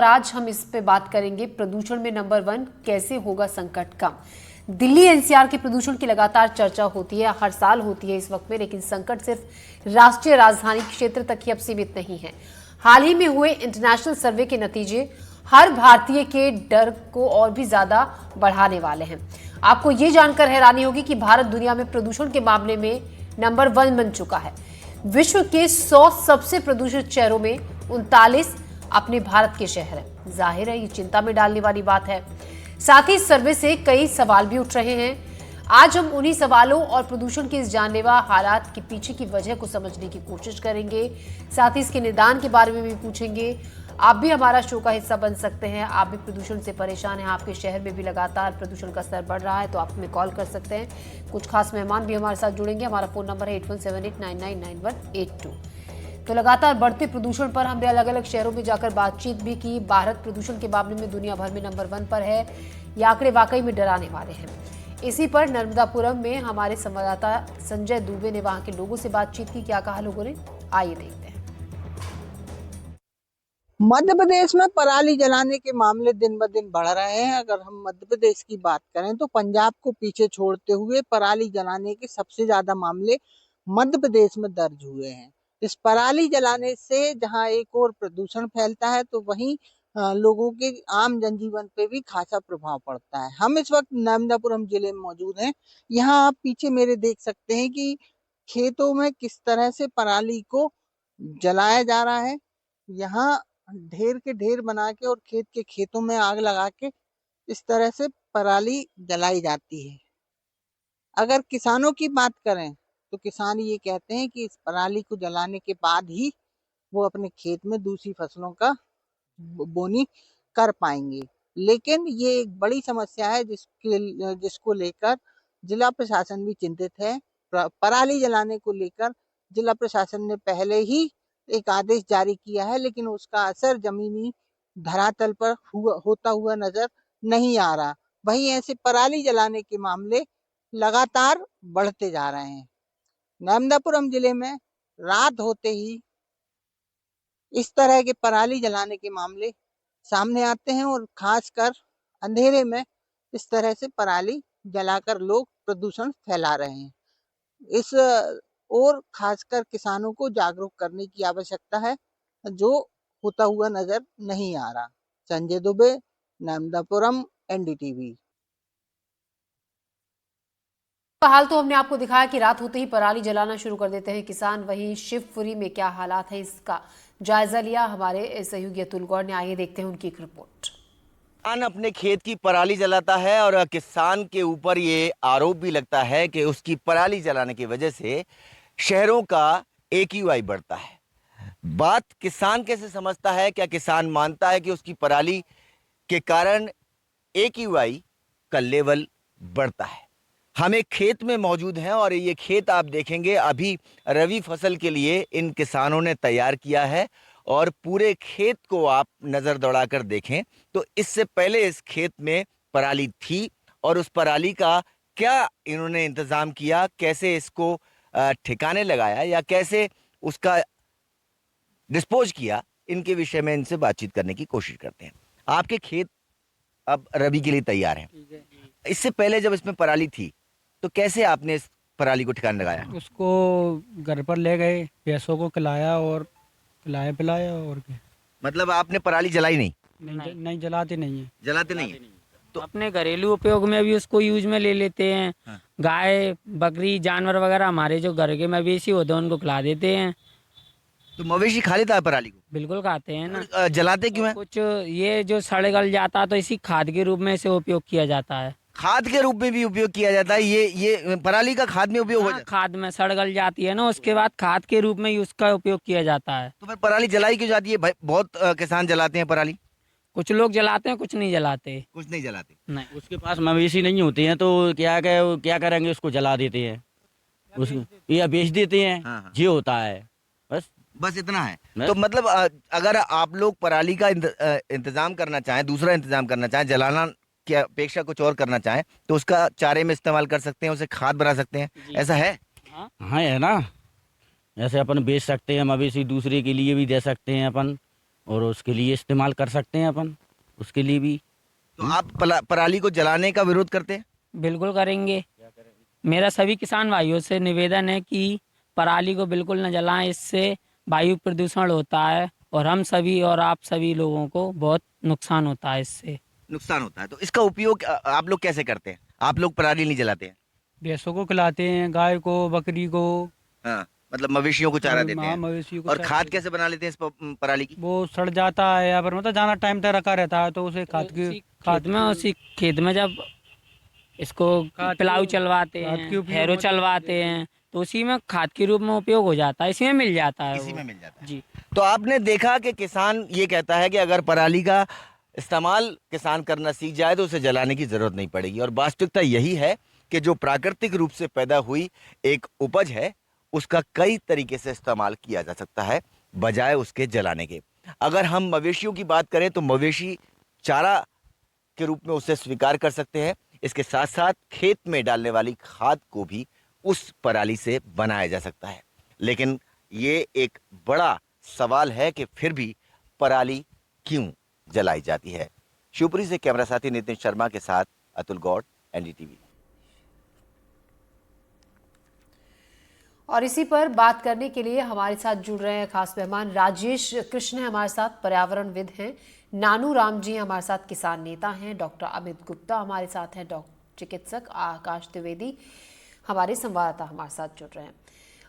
आज हम इस पे बात करेंगे, प्रदूषण में नंबर 1 कैसे होगा संकट कम। दिल्ली एनसीआर के प्रदूषण की लगातार चर्चा होती है, हर साल होती है इस वक्त में, लेकिन संकट सिर्फ राष्ट्रीय राजधानी क्षेत्र तक ही अब सीमित नहीं है। हाल ही में हुए इंटरनेशनल सर्वे के नतीजे हर भारतीय के डर को और भी ज्यादा बढ़ाने वाले हैं। आपको ये जानकर हैरानी होगी कि भारत दुनिया में प्रदूषण के मामले में नंबर 1 बन चुका है। विश्व के 100 सबसे प्रदूषित शहरों में 39 अपने भारत के शहर हैं। जाहिर है ये चिंता में डालने वाली बात है। साथ ही सर्वे से कई सवाल भी उठ रहे हैं। आज हम उन्हीं सवालों और प्रदूषण के इस जानलेवा हालात के पीछे की वजह को समझने की कोशिश करेंगे। साथ ही इसके निदान के बारे में भी पूछेंगे। आप भी हमारा शो का हिस्सा बन सकते हैं। आप भी प्रदूषण से परेशान हैं, आपके शहर में भी लगातार प्रदूषण का स्तर बढ़ रहा है, तो आप हमें कॉल कर सकते हैं। कुछ खास मेहमान भी हमारे साथ जुड़ेंगे। हमारा फोन नंबर है 8178999182। तो लगातार बढ़ते प्रदूषण पर हमने अलग अलग शहरों में जाकर बातचीत भी की। भारत प्रदूषण के मामले में दुनिया भर में नंबर 1 पर है। ये आंकड़े वाकई में डराने वाले हैं। इसी पर नर्मदापुरम में हमारे संवाददाता संजय दुबे ने वहां के लोगों से बातचीत की। क्या कहा लोगों ने, आइए देखते हैं। मध्य प्रदेश में पराली जलाने के मामले दिन ब दिन बढ़ रहे हैं। अगर हम मध्य प्रदेश की बात करें तो पंजाब को पीछे छोड़ते हुए पराली जलाने के सबसे ज्यादा मामले मध्य प्रदेश में दर्ज हुए हैं। इस पराली जलाने से जहां एक और प्रदूषण फैलता है तो वहीं लोगों के आम जनजीवन पे भी खासा प्रभाव पड़ता है। हम इस वक्त नर्मदापुरम जिले में मौजूद हैं। यहाँ आप पीछे मेरे देख सकते हैं कि खेतों में किस तरह से पराली को जलाया जा रहा है। यहाँ ढेर के ढेर बना के और खेत के खेतों में आग लगा के इस तरह से पराली जलाई जाती है। अगर किसानों की बात करें तो किसान ये कहते हैं कि इस पराली को जलाने के बाद ही वो अपने खेत में दूसरी फसलों का बोनी कर पाएंगे। लेकिन ये एक बड़ी समस्या है जिसको लेकर जिला प्रशासन भी चिंतित है। पराली जलाने को लेकर जिला प्रशासन ने पहले ही एक आदेश जारी किया है, लेकिन उसका असर जमीनी धरातल पर होता हुआ नजर नहीं आ रहा। वहीं ऐसे पराली जलाने के मामले लगातार बढ़ते जा रहे हैं। नर्मदापुरम जिले में रात होते ही इस तरह के पराली जलाने के मामले सामने आते हैं और खासकर अंधेरे में इस तरह से पराली जलाकर लोग प्रदूषण फैला रहे हैं। इस और खासकर किसानों को जागरूक करने की आवश्यकता है, जो होता हुआ नजर नहीं आ रहा। संजय दुबे, नर्मदापुरम, एनडीटीवी। हाल तो हमने आपको दिखाया कि रात होते ही पराली जलाना शुरू कर देते हैं किसान। वहीं शिवपुरी में क्या हालात है, इसका जायजा लिया हमारे सहयोगी अतुल गौड़ ने। आइए देखते हैं उनकी एक रिपोर्ट। किसान अपने खेत की पराली जलाता है और किसान के ऊपर ये आरोप भी लगता है कि उसकी पराली जलाने की वजह से शहरों का AQI बढ़ता है। बात किसान कैसे समझता है? क्या किसान मानता है कि उसकी पराली के कारण AQI का लेवल बढ़ता है? हम एक खेत में मौजूद हैं और ये खेत आप देखेंगे अभी रबी फसल के लिए इन किसानों ने तैयार किया है। और पूरे खेत को आप नजर दौड़ाकर देखें तो इससे पहले इस खेत में पराली थी और उस पराली का क्या इन्होंने इंतजाम किया, कैसे इसको ठिकाने लगाया या कैसे उसका डिस्पोज किया, इनके विषय में इनसे बातचीत करने की कोशिश करते हैं। आपके खेत अब रबी के लिए तैयार हैं। इससे पहले जब इसमें पराली थी तो कैसे आपने इस पराली को ठिकाने लगाया? उसको घर पर ले गए, भैंसों को खिलाया और खिलाया पिलाया। और क्या, मतलब आपने पराली जलाई नहीं? नहीं जलाते नहीं है। जलाते नहीं है तो अपने घरेलू उपयोग में भी उसको यूज में ले लेते हैं। हाँ। गाय बकरी जानवर वगैरह हमारे जो घर के मवेशी होते हैं उनको खिला देते हैं। तो मवेशी खा लेता है पराली को? बिल्कुल खाते हैं ना। जलाते क्यों है? कुछ ये जो सड़ गल जाता है तो इसी खाद के रूप में इसे उपयोग किया जाता है। खाद के रूप में भी उपयोग किया जाता है? ये पराली का खाद में उपयोग हो हाँ, जाता खाद में सड़ गल जाती है ना, उसके बाद खाद के रूप में ही उसका उपयोग किया जाता है। तो फिर पराली जलाई क्यों जाती है? भाई बहुत किसान जलाते हैं पराली। कुछ लोग जलाते हैं, कुछ नहीं जलाते। कुछ नहीं जलाते। नहीं, उसके पास मवेशी नहीं होती हैं तो क्या करेंगे, उसको जला देते हैं, उसको या बेच देते हैं। हाँ, हाँ। ये होता है, बस इतना है। तो मतलब अगर आप लोग पराली का इंतजाम करना चाहें, दूसरा इंतजाम करना चाहें, जलाना की अपेक्षा कुछ और करना चाहें तो उसका चारे में इस्तेमाल कर सकते हैं, उसे खाद बना सकते हैं, ऐसा है? हाँ है ना। ऐसे अपन बेच सकते हैं, मवेशी दूसरे के लिए भी दे सकते हैं अपन। और उसके लिए इस्तेमाल कर सकते हैं अपन, उसके लिए भी। तो आप पराली को जलाने का विरोध करते हैं? बिल्कुल करेंगे। मेरा सभी किसान भाइयों से निवेदन है कि पराली को बिल्कुल न जलाएं, इससे वायु प्रदूषण होता है और हम सभी और आप सभी लोगों को बहुत नुकसान होता है इससे। नुकसान होता है, तो इसका उपयोग आप लोग कैसे करते हैं? आप लोग पराली नहीं जलाते हैं? भैंसों को खिलाते हैं, गाय को, बकरी को। हाँ, मतलब मवेशियों को चारा देते हैं। मवेशियों को और चारा खाद देते कैसे बना लेते हैं इस पराली की? हैं। वो सड़ जाता है या फिर मतलब ज्यादा टाइम तक रखा रहता है तो उसे उसी खेत में जब इसको खाद पिलाऊ के- चलवाते खाद के हैं, उपयोग हैरो होते चलवाते हैं, तो उसी में खाद के रूप में उपयोग हो जाता है, इसी में मिल जाता है इसी वो। में मिल जाता है। जी। तो आपने देखा कि किसान ये कहता है कि अगर पराली का इस्तेमाल किसान करना सीख जाए तो उसे जलाने की जरूरत नहीं पड़ेगी, और वास्तविकता यही है कि जो प्राकृतिक रूप से पैदा हुई एक उपज है उसका कई तरीके से इस्तेमाल किया जा सकता है बजाय उसके जलाने के। अगर हम मवेशियों की बात करें तो मवेशी चारा के रूप में उसे स्वीकार कर सकते हैं। इसके साथ साथ खेत में डालने वाली खाद को भी उस पराली से बनाया जा सकता है। लेकिन ये एक बड़ा सवाल है कि फिर भी पराली क्यों जलाई जाती है। शिवपुरी से कैमरा साथी नितिन शर्मा के साथ अतुल गौड़, एनडीटीवी। और इसी पर बात करने के लिए हमारे साथ जुड़ रहे हैं खास मेहमान राजेश कृष्ण हैं हमारे साथ, पर्यावरणविद हैं। नानू राम जी हमारे साथ, किसान नेता हैं। डॉक्टर अमित गुप्ता हमारे साथ हैं, चिकित्सक। आकाश द्विवेदी हमारे संवाददाता हमारे साथ जुड़ रहे हैं।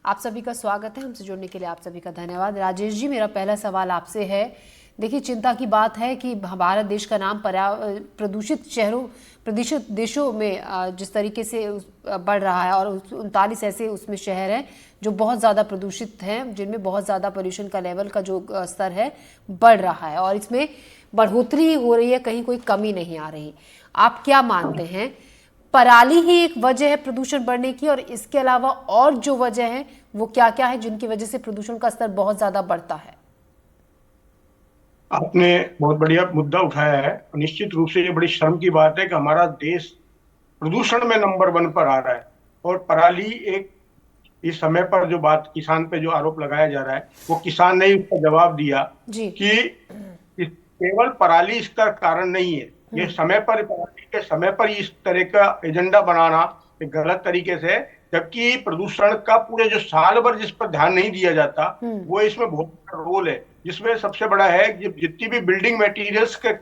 आप सभी का स्वागत है, हमसे जुड़ने के लिए आप सभी का धन्यवाद। राजेश जी, मेरा पहला सवाल आपसे है, देखिए चिंता की बात है कि भारत देश का नाम प्रदूषित देशों में जिस तरीके से बढ़ रहा है, और 39 ऐसे उसमें शहर हैं जो बहुत ज़्यादा प्रदूषित हैं, जिनमें बहुत ज़्यादा पोल्यूशन का लेवल का जो स्तर है बढ़ रहा है, और इसमें बढ़ोतरी हो रही है, कहीं कोई कमी नहीं आ रही। आप क्या मानते हैं, पराली ही एक वजह है प्रदूषण बढ़ने की, और इसके अलावा और जो वजह है वो क्या क्या है जिनकी वजह से प्रदूषण का स्तर बहुत ज़्यादा बढ़ता है? आपने बहुत बढ़िया मुद्दा उठाया है। निश्चित रूप से ये बड़ी शर्म की बात है कि हमारा देश प्रदूषण में नंबर 1 पर आ रहा है, और पराली एक इस समय पर जो बात किसान पे जो आरोप लगाया जा रहा है, वो किसान ने उसका जवाब दिया जी। कि केवल पराली इसका कारण नहीं है। ये समय पर पराली के समय पर इस तरह का एजेंडा बनाना एक गलत तरीके से, जबकि प्रदूषण का पूरे जो साल भर जिस पर ध्यान नहीं दिया जाता वो इसमें बहुत बड़ा रोल है। जिसमें सबसे बड़ा है जितनी भी बिल्डिंग मटेरियल्स के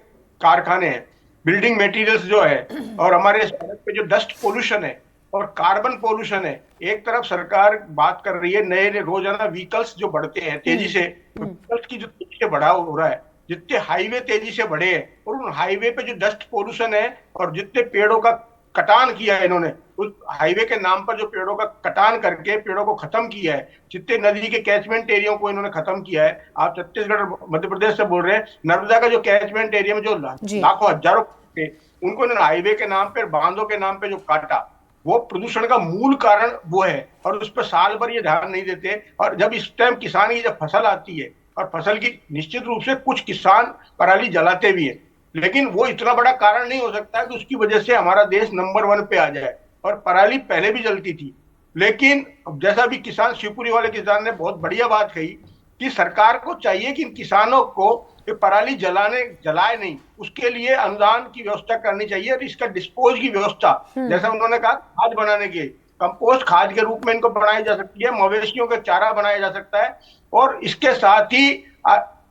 कारखाने हैं, बिल्डिंग मटेरियल्स जो है, और हमारे सड़क पे जो डस्ट पोल्यूशन है और कार्बन पोल्यूशन है। एक तरफ सरकार बात कर रही है नए रोजाना व्हीकल्स जो बढ़ते हैं तेजी से, व्हीकल्स की जो तेजी से बढ़ाव हो रहा है, जितने हाईवे तेजी से बढ़े हैं, और उन हाईवे पे जो डस्ट पोल्यूशन है और जितने पेड़ों का कटान किया है इन्होंने, उस हाईवे के नाम पर जो पेड़ों का कटान करके पेड़ों को खत्म किया है, जितने नदी के कैचमेंट एरिया को इन्होंने खत्म किया है। आप छत्तीसगढ़ मध्य प्रदेश से बोल रहे हैं, नर्मदा का जो कैचमेंट एरिया में जो लाखों हजारों थे, उनको इन्होंने हाईवे के नाम पे, बांधों के नाम पे जो काटा, वो प्रदूषण का मूल कारण वो है, और उस पर साल भर ये ध्यान नहीं देते। और जब इस टाइम किसान की जब फसल आती है, और फसल की निश्चित रूप से कुछ किसान पराली जलाते भी है, लेकिन वो इतना बड़ा कारण नहीं हो सकता कि उसकी वजह से हमारा देश नंबर 1 पे आ जाए। और पराली पहले भी जलती थी, लेकिन जैसा भी किसान, शिवपुरी वाले किसान ने बहुत बढ़िया बात कही कि सरकार को चाहिए कि इन किसानों को पराली जलाए नहीं, उसके लिए अनुदान की व्यवस्था करनी चाहिए, और इसका डिस्पोज की व्यवस्था, जैसा उन्होंने कहा खाद बनाने की, कंपोस्ट खाद के रूप में इनको बनाई जा सकती है, मवेशियों का चारा बनाया जा सकता है, और इसके साथ ही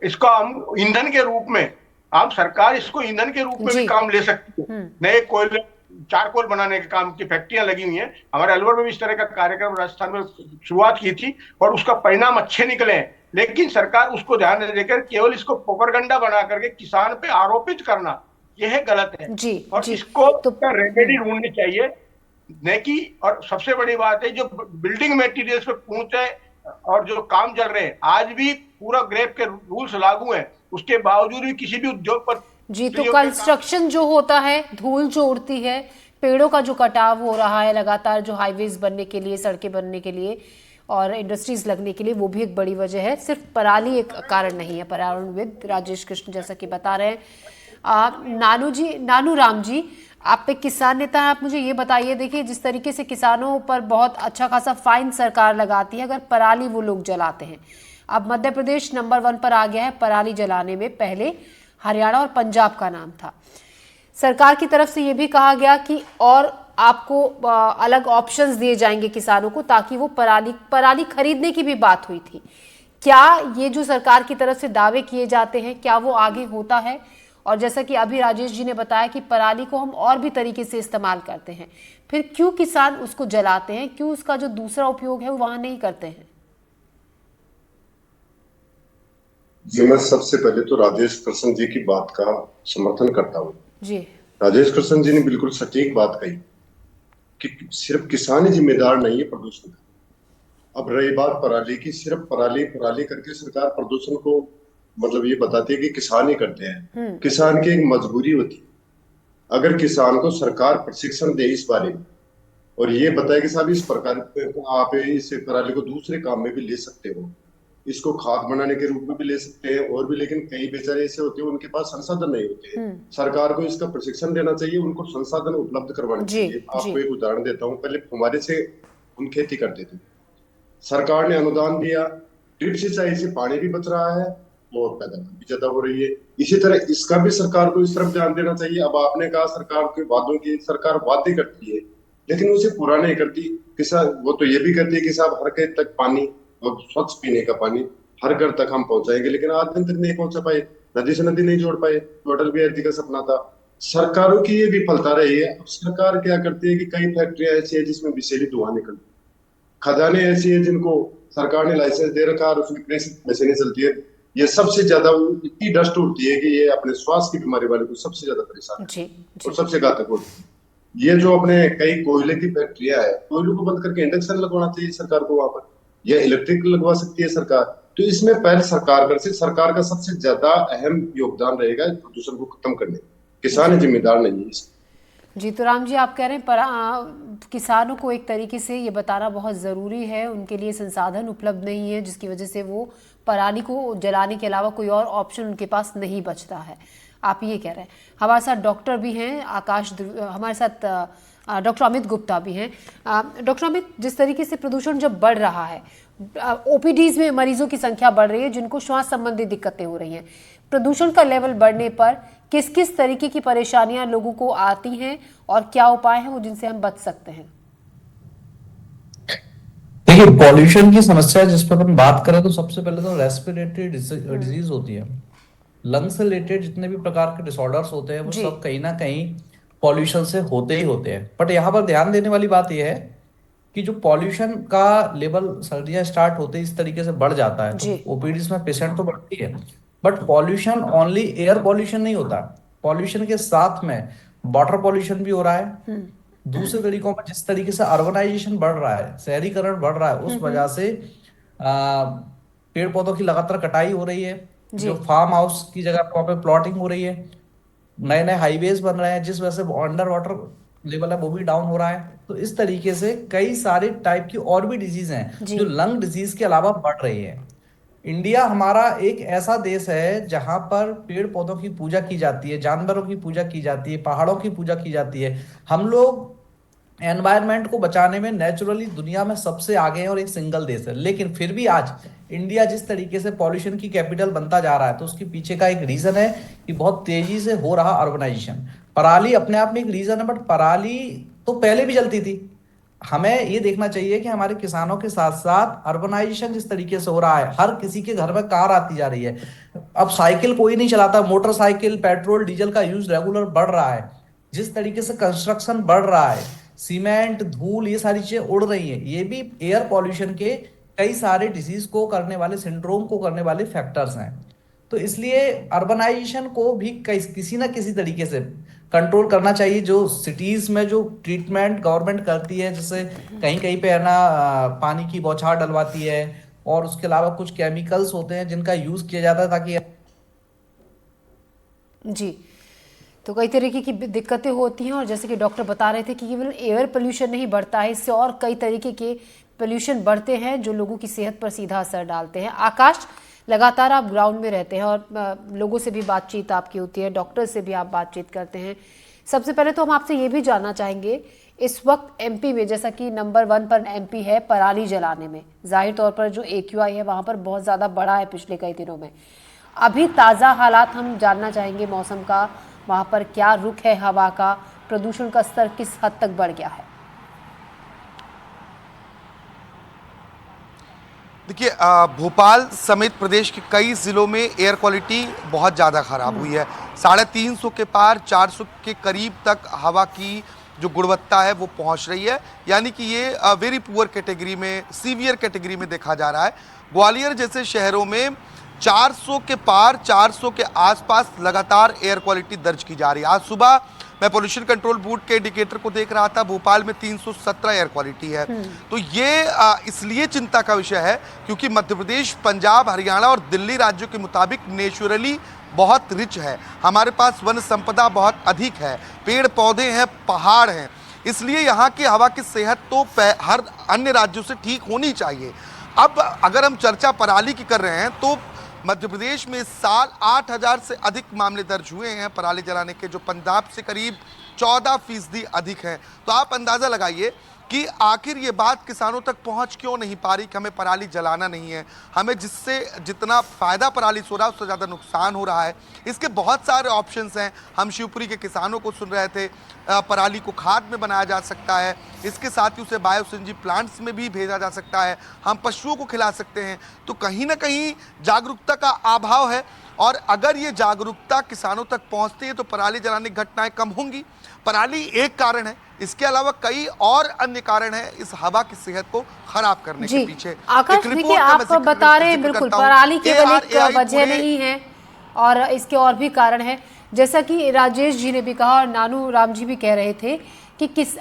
इसका हम ईंधन के रूप में, हम सरकार इसको ईंधन के रूप में भी काम ले सकती है। नए कोयले, चारकोल बनाने के काम की फैक्ट्रियां लगी हुई हैं। हमारे अलवर में भी इस तरह का कार्यक्रम राजस्थान में शुरुआत की थी, और उसका परिणाम अच्छे निकले हैं, लेकिन सरकार उसको ध्यान नहीं देकर केवल इसको प्रोपेगेंडा बना करके किसान पे आरोपित करना, यह गलत है। और इसको रेमेडी ढूंढनी चाहिए, नहीं कि, और सबसे बड़ी बात है जो बिल्डिंग मटेरियल्स पे पहुंचे और जो काम चल रहे हैं, आज भी पूरा ग्रेप के रूल्स लागू हैं, उसके बावजूद भी किसी भी उद्योग पर जी, तो कंस्ट्रक्शन जो होता है, धूल जो उड़ती है, पेड़ों का जो कटाव हो रहा है लगातार, जो हाईवेज बनने के लिए, सड़कें बनने के लिए और इंडस्ट्रीज लगने के लिए, वो भी एक बड़ी वजह है। सिर्फ पराली एक कारण नहीं है। पर्यावरणविद राजेश कृष्ण जैसा कि बता रहे हैं। नानू राम जी, आप एक किसान नेता हैं, आप मुझे ये बताइए, देखिए जिस तरीके से किसानों पर बहुत अच्छा खासा फाइन सरकार लगाती है अगर पराली वो लोग जलाते हैं, अब मध्य प्रदेश नंबर 1 पर आ गया है पराली जलाने में। पहले हरियाणा और पंजाब का नाम था। सरकार की तरफ से ये भी कहा गया कि और आपको अलग ऑप्शंस दिए जाएंगे किसानों को, ताकि वो पराली खरीदने की भी बात हुई थी। क्या ये जो सरकार की तरफ से दावे किए जाते हैं, क्या वो आगे होता है? और जैसा कि अभी राजेश जी ने बताया कि पराली को हम और भी तरीके से इस्तेमाल करते हैं, फिर क्यों किसान उसको जलाते हैं? क्यों उसका जो दूसरा उपयोग है वो वहां नहीं करते हैं? जी, मैं सबसे पहले तो राजेश कृष्ण जी की बात का समर्थन करता हूँ। जी, राजेश कृष्ण जी ने बिल्कुल सटीक बात कही कि सिर्फ किसान ही जिम्मेदार नहीं है प्रदूषण का। अब रही बात पराली की, सिर्फ पराली करके सरकार प्रदूषण को मतलब ये बताती है कि किसान ही करते हैं। किसान की एक मजबूरी होती है। अगर किसान को सरकार प्रशिक्षण दे इस बारे में और ये बताए कि साहब इस प्रकार आप इस पराली को दूसरे काम में भी ले सकते हो, इसको खाद बनाने के रूप में भी ले सकते हैं और भी, लेकिन कई बेचारे ऐसे होते हैं उनके पास संसाधन नहीं होते हैं। सरकार को इसका प्रशिक्षण देना चाहिए, उनको संसाधन उपलब्ध करवाने चाहिए। आपको एक उदाहरण देता हूँ। पहले फुहारे से हम खेती करते थे, सरकार ने अनुदान दिया, ड्रिप सिंचाई से पानी भी बच रहा है और पैदावार भी ज्यादा हो रही है। इसी तरह इसका भी सरकार को इस तरफ ध्यान देना चाहिए। अब आपने कहा सरकार के वादों की, सरकार वादे करती है लेकिन उसे पूरा नहीं करती। किसान वो तो ये भी करती है कि साहब हर घर तक पानी और स्वच्छ पीने का पानी हर घर तक हम पहुंचाएंगे, लेकिन आज दिन तक नहीं पहुंचा पाए। नदी से नदी नहीं जोड़ पाए। तो अटल बिहारी जी का सपना था। सरकारों की ये विफलता रही है। अब सरकार क्या करती है कि कई फैक्ट्रियां ऐसी है जिसमें विषैली धुआं निकलती है, खदानें ऐसी है जिनको सरकार ने लाइसेंस दे रखा और उसमें मशीनें चलती है। ये सबसे ज्यादा इतनी डस्ट उड़ती है कि ये अपने श्वास की बीमारी वाले को सबसे ज्यादा परेशान और सबसे घातक होती है। ये जो अपने कई कोयले की फैक्ट्रियां है, कोयले को बंद करके इंडक्शन लगवाना चाहिए सरकार को वहां पर, या इलेक्ट्रिक लगवा सकती है सरकार। तो इसमें पहले सरकार का सबसे ज्यादा अहम योगदान रहेगा प्रदूषण को खत्म करने में। किसान जिम्मेदार नहीं है इसमें। जी, तो राम जी आप कह रहे हैं किसानों को एक तरीके से ये बताना बहुत ज़रूरी है, उनके लिए संसाधन उपलब्ध नहीं है जिसकी वजह से वो पराली को जलाने के अलावा कोई और ऑप्शन उनके पास नहीं बचता है, आप ये कह रहे हैं। हमारे साथ डॉक्टर भी हैं हमारे साथ डॉक्टर अमित गुप्ता भी हैं। डॉक्टर अमित, जिस तरीके से प्रदूषण जब बढ़ रहा है, ओपीडीज में मरीजों की संख्या बढ़ रही है जिनको श्वास संबंधी दिक्कतें हो रही हैं, प्रदूषण का लेवल बढ़ने पर किस किस तरीके की परेशानियां लोगों को आती हैं और क्या उपाय हैं वो जिनसे हम बच सकते हैं? देखिए, पॉल्यूशन की समस्या जिस पर हम बात करें तो सबसे पहले तो रेस्पिरेटरी डिजीज होती है। लंग से रिलेटेड जितने भी प्रकार के डिसऑर्डर्स होते हैं वो सब कहीं ना कहीं पॉल्यूशन से होते ही होते हैं। बट यहाँ पर ध्यान देने वाली बात यह है कि जो पॉल्यूशन का लेवल सर्दियां स्टार्ट होते इस तरीके से बढ़ जाता है तो ओपीडीज में पेशेंट तो बढ़ती है, but pollution only air pollution नहीं होता। पॉल्यूशन के साथ में वाटर पॉल्यूशन भी हो रहा है। दूसरे तरीकों पर जिस तरीके से अर्बनाइजेशन बढ़ रहा है, शहरीकरण बढ़ रहा है, उस वजह से पेड़ पौधों की लगातार कटाई हो रही है। जो फार्म हाउस की जगह वहां पे प्लॉटिंग हो रही है, नए नए हाईवेज बन रहे हैं जिस वजह से अंडर वाटर लेवल है वो भी डाउन हो रहा है। तो इस तरीके से कई सारे टाइप की और भी डिजीज हैं जो लंग डिजीज के अलावा बढ़ रही है। इंडिया हमारा एक ऐसा देश है जहां पर पेड़ पौधों की पूजा की जाती है, जानवरों की पूजा की जाती है, पहाड़ों की पूजा की जाती है। हम लोग एनवायरनमेंट को बचाने में नेचुरली दुनिया में सबसे आगे हैं और एक सिंगल देश है। लेकिन फिर भी आज इंडिया जिस तरीके से पॉल्यूशन की कैपिटल बनता जा रहा है तो उसके पीछे का एक रीजन है कि बहुत तेजी से हो रहा अर्बनाइजेशन। पराली अपने आप में एक रीजन है, बट पराली तो पहले भी जलती थी। हमें ये देखना चाहिए कि हमारे किसानों के साथ साथ अर्बनाइजेशन जिस तरीके से हो रहा है, हर किसी के घर में कार आती जा रही है। अब साइकिल कोई नहीं चलाता, मोटरसाइकिल, पेट्रोल डीजल का यूज रेगुलर बढ़ रहा है। जिस तरीके से कंस्ट्रक्शन बढ़ रहा है, सीमेंट, धूल, ये सारी चीजें उड़ रही हैं, ये भी एयर पॉल्यूशन के कई सारे डिजीज को करने वाले, सिंड्रोम को करने वाले फैक्टर्स हैं। तो इसलिए अर्बनाइजेशन को भी किसी ना किसी तरीके से कंट्रोल करना चाहिए। जो सिटीज में जो ट्रीटमेंट गवर्नमेंट करती है, जैसे कहीं कहीं पे है ना पानी की बौछार डलवाती है और उसके अलावा कुछ केमिकल्स होते हैं जिनका यूज किया जाता है ताकि जी, तो कई तरीके की दिक्कतें होती हैं। और जैसे कि डॉक्टर बता रहे थे कि केवल एयर पोल्यूशन नहीं बढ़ता है, इससे और कई तरीके के पोल्यूशन बढ़ते हैं जो लोगों की सेहत पर सीधा असर डालते हैं। आकाश, लगातार आप ग्राउंड में रहते हैं और लोगों से भी बातचीत आपकी होती है, डॉक्टर से भी आप बातचीत करते हैं। सबसे पहले तो हम आपसे ये भी जानना चाहेंगे, इस वक्त एमपी में जैसा कि नंबर 1 पर एमपी है पराली जलाने में, जाहिर तौर पर जो AQI है वहां पर बहुत ज़्यादा बढ़ा है पिछले कई दिनों में। अभी ताज़ा हालात हम जानना चाहेंगे मौसम का, वहां पर क्या रुख है हवा का, प्रदूषण का स्तर किस हद तक बढ़ गया है? देखिए, भोपाल समेत प्रदेश के कई जिलों में एयर क्वालिटी बहुत ज़्यादा ख़राब हुई है। 350 के पार 400 के करीब तक हवा की जो गुणवत्ता है वो पहुंच रही है, यानी कि ये वेरी पुअर कैटेगरी में, सीवियर कैटेगरी में देखा जा रहा है। ग्वालियर जैसे शहरों में 400 के पार 400 के आसपास लगातार एयर क्वालिटी दर्ज की जा रही है। आज सुबह मैं पोल्यूशन कंट्रोल बोर्ड के इंडिकेटर को देख रहा था, भोपाल में 317 एयर क्वालिटी है। तो ये इसलिए चिंता का विषय है क्योंकि मध्य प्रदेश, पंजाब, हरियाणा और दिल्ली राज्यों के मुताबिक नेचुरली बहुत रिच है। हमारे पास वन संपदा बहुत अधिक है, पेड़ पौधे हैं, पहाड़ हैं, इसलिए यहाँ की हवा की सेहत तो हर अन्य राज्यों से ठीक होनी चाहिए। अब अगर हम चर्चा पराली की कर रहे हैं तो मध्य प्रदेश में इस साल 8000 से अधिक मामले दर्ज हुए हैं पराली जलाने के, जो पंजाब से करीब 14% अधिक हैं। तो आप अंदाज़ा लगाइए कि आखिर ये बात किसानों तक पहुंच क्यों नहीं पा रही कि हमें पराली जलाना नहीं है, हमें जिससे जितना फ़ायदा पराली से हो रहा है उससे ज़्यादा नुकसान हो रहा है। इसके बहुत सारे ऑप्शंस हैं। हम शिवपुरी के किसानों को सुन रहे थे, पराली को खाद में बनाया जा सकता है, इसके साथ ही उसे बायो सीएनजी प्लांट्स में भी भेजा जा सकता है, हम पशुओं को खिला सकते हैं। तो कहीं ना कहीं जागरूकता का अभाव है, और अगर ये जागरूकता किसानों तक पहुंचती है तो पराली जलाने की घटनाएं कम होंगी। पराली एक कारण है, इसके अलावा कई और अन्य कारण हैं इस हवा की सेहत को खराब करने के पीछे। आकाश, देखिए आप बता रहे हैं बिल्कुल पराली केवल एक वजह नहीं है और इसके और भी कारण है, जैसा कि राजेश जी ने भी कहा और नानू राम जी भी कह रहे थे कि किस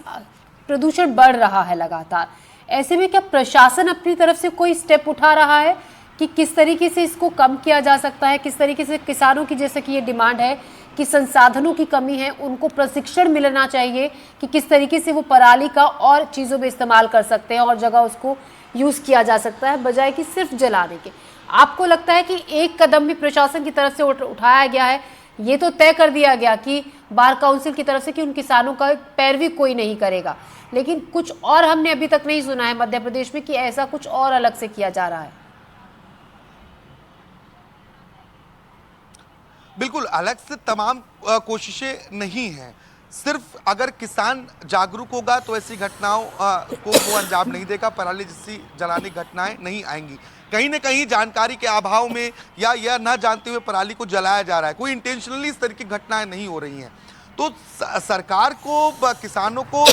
प्रदूषण बढ़ रहा है लगातार। ऐसे में क्या प्रशासन अपनी तरफ से कोई स्टेप उठा रहा है कि किस तरीके से इसको कम किया जा सकता है, किस तरीके से किसानों की जैसे कि ये डिमांड है कि संसाधनों की कमी है, उनको प्रशिक्षण मिलना चाहिए कि किस तरीके से वो पराली का और चीज़ों में इस्तेमाल कर सकते हैं और जगह उसको यूज़ किया जा सकता है बजाय कि सिर्फ जलाने के। आपको लगता है कि एक कदम भी प्रशासन की तरफ से उठाया गया है? ये तो तय कर दिया गया कि बार काउंसिल की तरफ से कि उन किसानों का पैरवी कोई नहीं करेगा, लेकिन कुछ और हमने अभी तक नहीं सुना है मध्य प्रदेश में कि ऐसा कुछ और अलग से किया जा रहा है। बिल्कुल अलग से तमाम कोशिशें नहीं हैं। सिर्फ अगर किसान जागरूक होगा तो ऐसी घटनाओं को वो अंजाम नहीं देगा, पराली जैसी जलाने की घटनाएं नहीं आएंगी। कहीं ना कहीं जानकारी के अभाव में या यह न जानते हुए पराली को जलाया जा रहा है, कोई इंटेंशनली इस तरह की घटनाएं नहीं हो रही हैं। तो सरकार को, किसानों को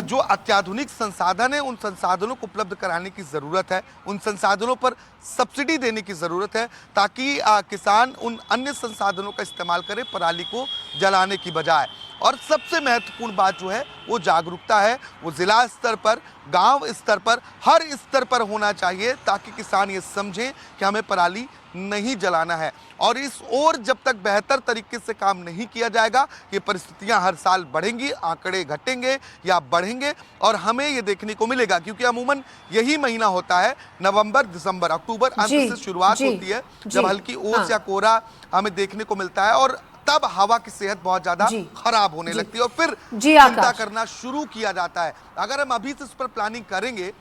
जो अत्याधुनिक संसाधन है उन संसाधनों को उपलब्ध कराने की ज़रूरत है, उन संसाधनों पर सब्सिडी देने की ज़रूरत है ताकि किसान उन अन्य संसाधनों का इस्तेमाल करे पराली को जलाने की बजाय। और सबसे महत्वपूर्ण बात जो है वो जागरूकता है, वो ज़िला स्तर पर, गांव स्तर पर, हर स्तर पर होना चाहिए ताकि किसान ये समझें कि हमें पराली नहीं जलाना है। और इस ओर जब तक बेहतर तरीके से काम नहीं किया जाएगा ये परिस्थितियां हर साल बढ़ेंगी, आंकड़े घटेंगे या बढ़ेंगे और हमें ये देखने को मिलेगा, क्योंकि अमूमन यही महीना होता है नवंबर, दिसंबर, अक्टूबर अंत से शुरुआत होती है जब हल्की ओस या कोहरा हमें देखने को मिलता है और तब हवा की सेहत बहुत ज्यादा खराब होने लगती है और फिर चिंता करना शुरू किया जाता है। अगर हम अभी से इस पर प्लानिंग करेंगे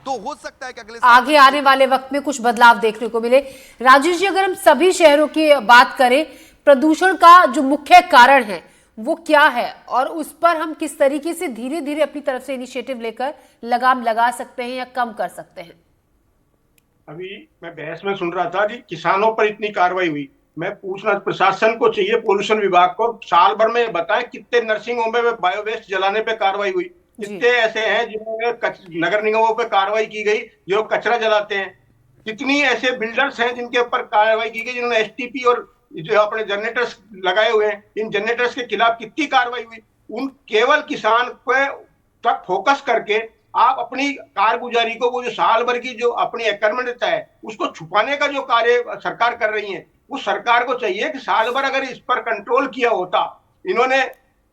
तो हो सकता है कि अगले आगे आने वाले वक्त में कुछ बदलाव देखने को मिले। राजेश जी, अगर हम सभी शहरों की बात करें, प्रदूषण का जो मुख्य कारण है वो क्या है और उस पर हम किस तरीके से धीरे धीरे अपनी तरफ से इनिशिएटिव लेकर लगाम लगा सकते हैं या कम कर सकते हैं? अभी मैं बहस में सुन रहा था कि किसानों पर इतनी कार्रवाई हुई, मैं पूछना प्रशासन को चाहिए, पोल्यूशन विभाग को साल भर में बताएं कितने नर्सिंग होम में बायो वेस्ट जलाने पे कार्रवाई हुई, कितने ऐसे हैं जिन्होंने नगर निगमों पे कार्रवाई की गई जो कचरा जलाते हैं, कितनी ऐसे बिल्डर्स हैं जिनके ऊपर कार्रवाई की गई जिन्होंने एसटीपी और जो अपने जनरेटर्स लगाए हुए हैं, इन जनरेटर्स के खिलाफ कितनी कार्रवाई हुई। उन केवल किसान पे तक फोकस करके आप अपनी कारगुजारी को, वो जो साल भर की जो अपनी एकर्मण्यता है उसको छुपाने का जो कार्य सरकार कर रही है, उस सरकार को चाहिए कि साल भर अगर इस पर कंट्रोल किया होता, इन्होंने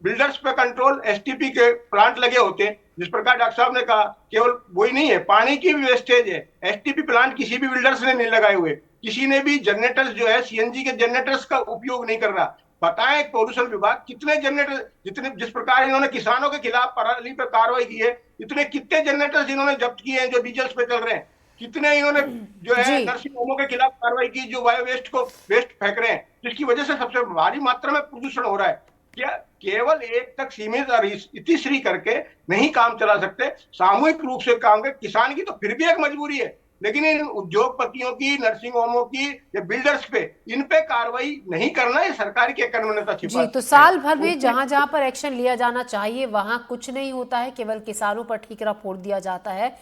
बिल्डर्स पे कंट्रोल, एसटीपी के प्लांट लगे होते, जिस प्रकार डॉक्टर साहब ने कहा केवल वही नहीं है, पानी की भी वेस्टेज है, एसटीपी प्लांट किसी भी बिल्डर्स ने नहीं लगाए हुए, किसी ने भी जनरेटर्स जो है सीएनजी के जनरेटर्स का उपयोग नहीं कर रहा, बताएं पोल्यूशन विभाग कितने जनरेटर, जितने जिस प्रकार इन्होंने किसानों के खिलाफ पराली पर कार्रवाई की है, इतने कितने जनरेटर्स इन्होंने जब्त किए हैं जो डीजल्स पे चल रहे हैं, कितने इन्होंने जो है जी नर्सिंग होमों के खिलाफ कार्रवाई की जो बायो वेस्ट को वेस्ट फेंक रहे हैं, जिसकी वजह से सबसे भारी मात्रा में प्रदूषण हो रहा है। क्या केवल एक तक सीमित और इतिश्री करके नहीं काम चला सकते, सामूहिक रूप से काम कर। किसान की तो फिर भी एक मजबूरी है, लेकिन इन उद्योगपतियों की, नर्सिंग होमों की या बिल्डर्स पे, इन पे कार्रवाई नहीं करना, ये सरकार की अकर्मण्यता छिपा जी, तो साल भर में जहां जहां पर एक्शन लिया जाना चाहिए वहां कुछ नहीं होता है, केवल किसानों पर ठीकरा फोड़ दिया जाता है।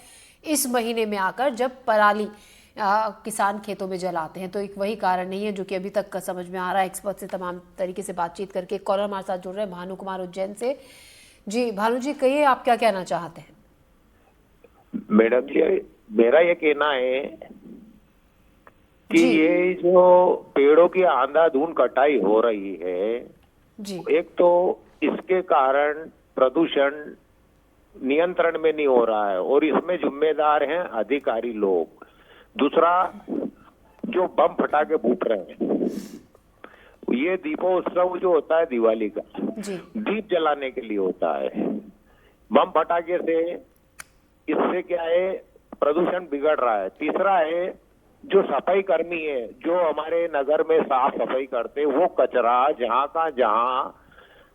इस महीने में आकर जब पराली किसान खेतों में जलाते हैं, तो एक वही कारण नहीं है जो कि अभी तक का समझ में आ रहा है। एक्सपर्ट से तमाम तरीके से बातचीत करके कॉलर हमारे साथ जुड़ रहे हैं भानु कुमार उज्जैन से। जी भानु जी, कहिए आप क्या कहना चाहते हैं? मैडम जी, मेरा ये कहना है कि जी। ये जो पेड़ों की अंधाधुंध कटाई हो रही है, जी एक तो इसके कारण प्रदूषण नियंत्रण में नहीं हो रहा है और इसमें जिम्मेदार हैं अधिकारी लोग। दूसरा, जो बम फटाके फूट रहे हैं, ये दीपोत्सव जो होता है दिवाली का, जी दीप जलाने के लिए होता है। बम फटाके से इससे क्या है, प्रदूषण बिगड़ रहा है। तीसरा है, जो सफाई कर्मी है, जो हमारे नगर में साफ सफाई करते हैं, वो कचरा जहां का जहां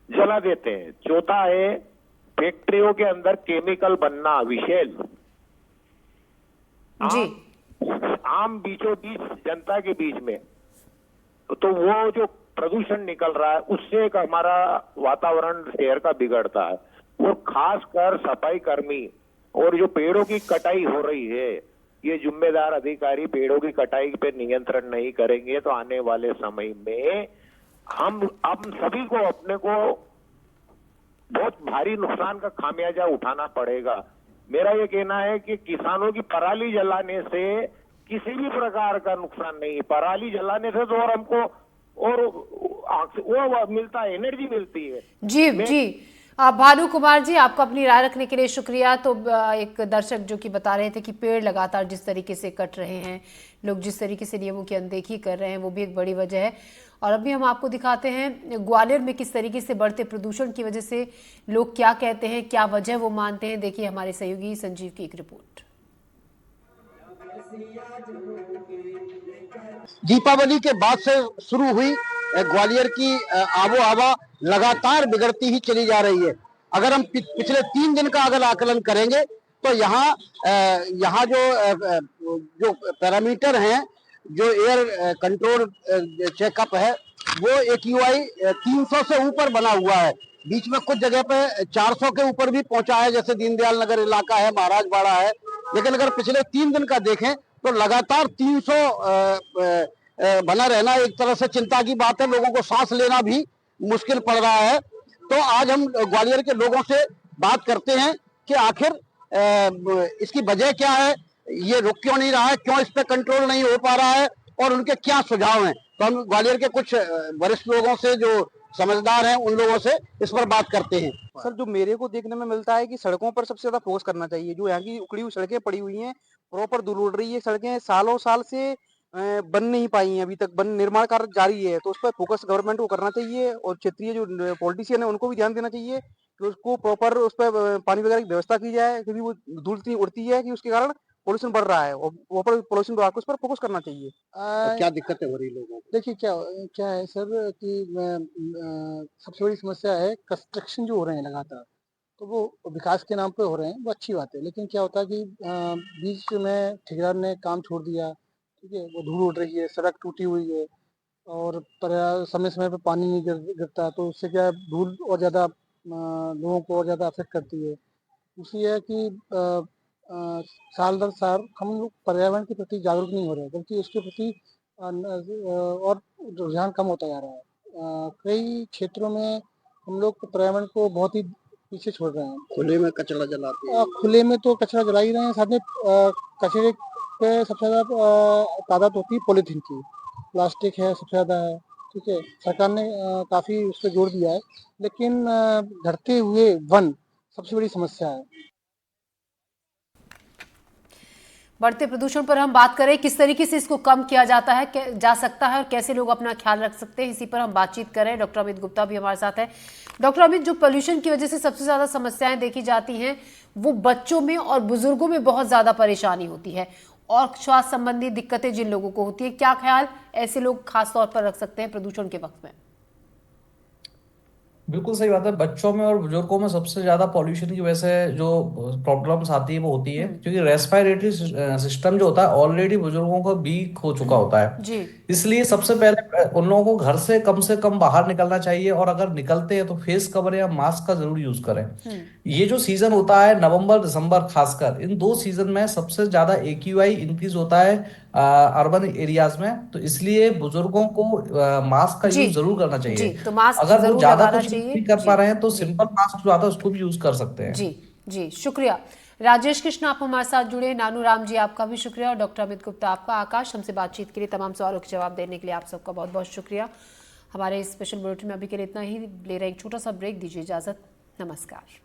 जला देते हैं। चौथा है, फैक्ट्रियों के अंदर केमिकल बनना, विषैल जी आम बीचों बीच जनता के बीच में, तो वो जो प्रदूषण निकल रहा है उससे एक हमारा वातावरण शहर का बिगड़ता है। और खासकर सफाई कर्मी और जो पेड़ों की कटाई हो रही है, ये जिम्मेदार अधिकारी पेड़ों की कटाई पे नियंत्रण नहीं करेंगे तो आने वाले समय में हम सभी को, अपने को बहुत भारी नुकसान का खामियाजा उठाना पड़ेगा। मेरा ये कहना है कि किसानों की पराली जलाने से किसी भी प्रकार का नुकसान नहीं। पराली जलाने से तो और हमको और वो मिलता है, एनर्जी मिलती है। जी जी भानु कुमार जी, आपको अपनी राय रखने के लिए शुक्रिया। तो एक दर्शक जो कि बता रहे थे कि पेड़ लगातार जिस तरीके से कट रहे हैं, लोग जिस तरीके से नियमों की अनदेखी कर रहे हैं, वो भी एक बड़ी वजह है। और अभी हम आपको दिखाते हैं ग्वालियर में किस तरीके से बढ़ते प्रदूषण की वजह से लोग क्या कहते हैं, क्या वजह वो मानते हैं। देखिए हमारे सहयोगी संजीव की एक रिपोर्ट। दीपावली के बाद से शुरू हुई ग्वालियर की आबो हवा लगातार बिगड़ती ही चली जा रही है। अगर हम पिछले 3 दिन का अगर आकलन करेंगे तो यहाँ जो पैरामीटर हैं, जो एयर कंट्रोल चेकअप है, वो AQI 300 से ऊपर बना हुआ है। बीच में कुछ जगह पे 400 के ऊपर भी पहुंचा है, जैसे दीनदयाल नगर इलाका है, महाराजवाड़ा है। लेकिन अगर पिछले 3 दिन का देखें तो लगातार 300 बना रहना एक तरह से चिंता की बात है। लोगों को सांस लेना भी मुश्किल पड़ रहा है। तो आज हम ग्वालियर के लोगों से बात करते हैं कि आखिर इसकी वजह क्या है, ये रुक क्यों नहीं रहा है, क्यों इस पर कंट्रोल नहीं हो पा रहा है और उनके क्या सुझाव हैं। तो हम ग्वालियर के कुछ वरिष्ठ लोगों से, जो समझदार हैं, उन लोगों से इस पर बात करते हैं। सर, जो मेरे को देखने में मिलता है कि सड़कों पर सबसे ज्यादा फोकस करना चाहिए। जो यहाँ की उखड़ी हुई सड़कें पड़ी हुई हैं, प्रॉपर धूल उड़ रही है, सड़कें सालों साल से बन नहीं पाई हैं, अभी तक बन निर्माण कार्य जारी है। तो उस पर फोकस गवर्नमेंट को करना चाहिए और क्षेत्रीय जो पॉलिटिशियन है उनको भी ध्यान देना चाहिए कि उसको प्रॉपर उस पर पानी वगैरह की व्यवस्था की जाए, क्योंकि वो धूल इतनी उड़ती है कि उसके कारण पोल्यूशन बढ़ रहा है और प्रॉपर पोल्यूशन विभाग को उस पर फोकस करना चाहिए। क्या दिक्कतें हो रही लोगों को? देखिए क्या है सर कि सबसे बड़ी समस्या है कंस्ट्रक्शन जो हो रहे हैं लगातार, तो वो विकास के नाम पे हो रहे हैं, वो अच्छी बात है। लेकिन क्या होता है कि बीच में ठेकेदार ने काम छोड़ दिया, ठीक है, वो धूल उड़ रही है, सड़क टूटी हुई है और समय समय पे पानी नहीं गिरता, तो उससे क्या है, धूल और ज़्यादा लोगों को और ज़्यादा अफेक्ट करती है। दूसरी है कि साल दर साल हम लोग पर्यावरण के प्रति जागरूक नहीं हो रहे, बल्कि उसके प्रति और रुझान कम होता जा रहा है। कई क्षेत्रों में हम लोग पर्यावरण को बहुत ही पीछे छोड़ रहे हैं। खुले में कचरा जलाते हैं। खुले में तो कचरा जला ही रहे हैं, साथ में कचरे पे सबसे ज़्यादा तादाद होती है पॉलीथीन की, प्लास्टिक है सबसे ज़्यादा है, ठीक है। सरकार ने काफ़ी उस पर जोर दिया है, लेकिन घटते हुए वन सबसे बड़ी समस्या है। बढ़ते प्रदूषण पर हम बात करें, किस तरीके से इसको कम किया जाता है, जा सकता है और कैसे लोग अपना ख्याल रख सकते हैं, इसी पर हम बातचीत करें। डॉक्टर अमित गुप्ता भी हमारे साथ है। डॉक्टर अमित, जो पोल्यूशन की वजह से सबसे ज्यादा समस्याएं देखी जाती हैं वो बच्चों में और बुजुर्गों में बहुत ज्यादा परेशानी होती है और स्वास्थ्य संबंधी दिक्कतें जिन लोगों को होती है, क्या ख्याल ऐसे लोग खास तौर पर रख सकते हैं प्रदूषण के वक्त में? बिल्कुल सही बात है। बच्चों में और बुजुर्गों में सबसे ज्यादा पॉल्यूशन की वजह से जो प्रॉब्लम्स आती है वो होती है क्योंकि रेस्पिरेटरी सिस्टम जो होता है ऑलरेडी बुजुर्गों को वीक हो चुका होता है। जी। इसलिए सबसे पहले उन लोगों को घर से कम बाहर निकलना चाहिए और अगर निकलते हैं तो फेस कवर या मास्क का जरूर यूज करें। ये जो सीजन होता है नवंबर दिसंबर, खासकर इन 2 सीजन में सबसे ज्यादा AQI इंक्रीज होता है अर्बन एरियाज में, तो इसलिए बुजुर्गों को मास्क का जी। यूज जरूर करना चाहिए। जी, तो मास्क अगर वो जरूर ज्यादा लगाना कुछ चाहिए। नहीं कर पा जी, रहे हैं तो जी। सिंपल मास्क जो आता है उसको भी यूज कर सकते हैं। जी जी, शुक्रिया राजेश कृष्ण, आप हमारे साथ जुड़े। नानू राम जी, आपका भी शुक्रिया। और डॉक्टर अमित गुप्ता आपका। आकाश, हमसे बातचीत के लिए, तमाम सवालों के जवाब देने के लिए आप सबका बहुत बहुत शुक्रिया। हमारे स्पेशल बुलेटिन में अभी के लिए इतना ही। ले रहे एक छोटा सा ब्रेक, दीजिए इजाजत। नमस्कार।